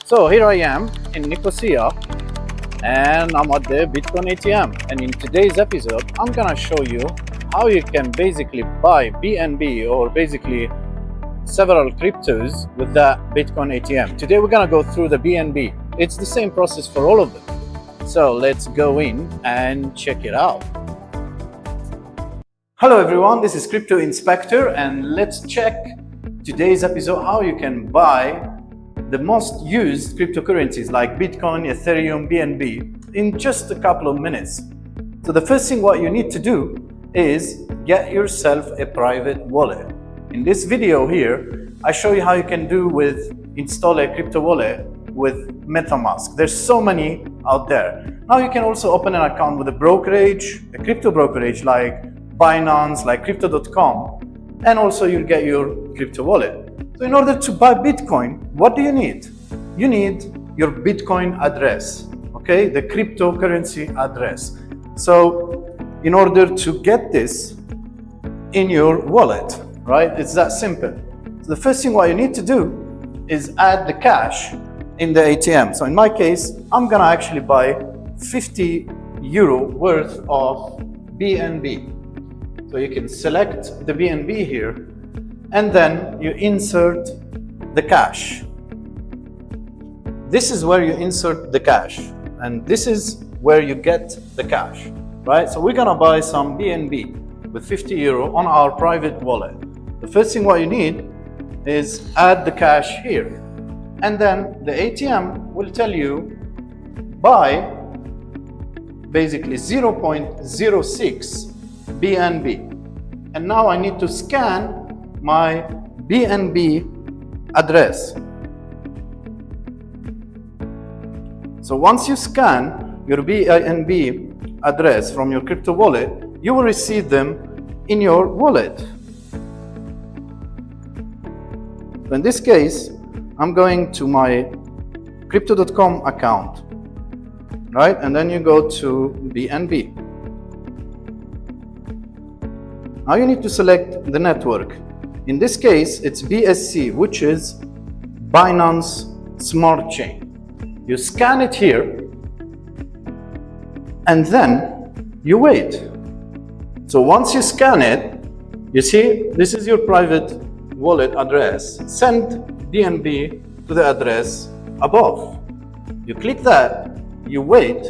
So here I am in Nicosia and I'm at the Bitcoin ATM, and in today's episode I'm gonna show you how you can basically buy BNB or basically several cryptos with that Bitcoin ATM. Today we're gonna go through the BNB. It's the same process for all of them. So let's go in and check it out. Hello everyone, this is Crypto Inspector, and let's check today's episode how you can buy the most used cryptocurrencies like Bitcoin, Ethereum, BNB in just a couple of minutes. So the first thing what you need to do is get yourself a private wallet. In this video here, I show you how you can do with install a crypto wallet with MetaMask. There's so many out there. Now you can also open an account with a brokerage, a crypto brokerage like Binance, like crypto.com, and also you'll get your crypto wallet. So in order to buy Bitcoin, what do you need? You need your Bitcoin address, okay? The cryptocurrency address. So in order to get this in your wallet, right? It's that simple. So the first thing what you need to do is add the cash in the ATM. So in my case, I'm gonna actually buy 50 euro worth of BNB. So you can select the BNB here, and then you insert the cash. This is where you insert the cash, and this is where you get the cash, right? So we're gonna buy some BNB with 50 euro on our private wallet. The first thing what you need is add the cash here, and then the ATM will tell you buy basically 0.06 BNB. And now I need to scan my BNB address. So once you scan your BNB address from your crypto wallet, you will receive them in your wallet. So in this case, I'm going to my crypto.com account, right? And then you go to BNB. Now you need to select the network. In this case, it's BSC, which is Binance Smart Chain. You scan it here, and then you wait. So once you scan it, you see this is your private wallet address. Send BNB to the address above. You click that, you wait,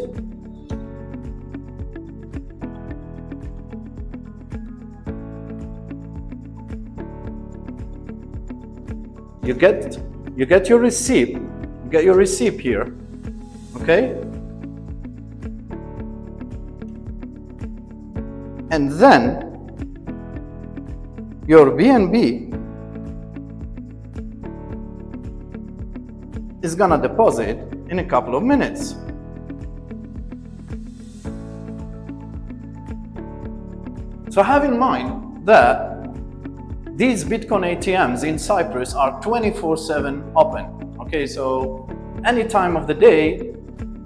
you get your receipt. You get your receipt here, okay? And then your BNB is gonna deposit in a couple of minutes. So have in mind that these Bitcoin ATMs in Cyprus are 24/7 open. Okay, so any time of the day,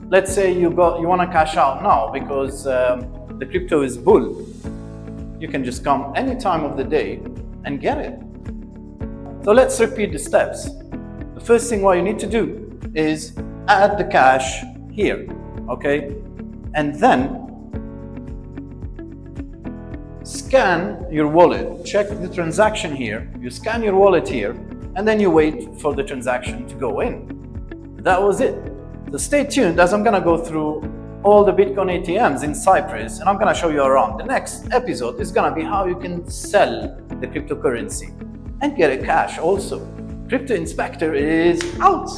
let's say you want to cash out now because the crypto is bull, you can just come any time of the day and get it. So let's repeat the steps. The first thing what you need to do is add the cash here, okay? And then scan your wallet, check the transaction here, you scan your wallet here, and then you wait for the transaction to go in. That was it. So stay tuned as I'm gonna go through all the Bitcoin ATMs in Cyprus, and I'm gonna show you around. The next episode is gonna be how you can sell the cryptocurrency and get a cash also. Crypto Inspector is out.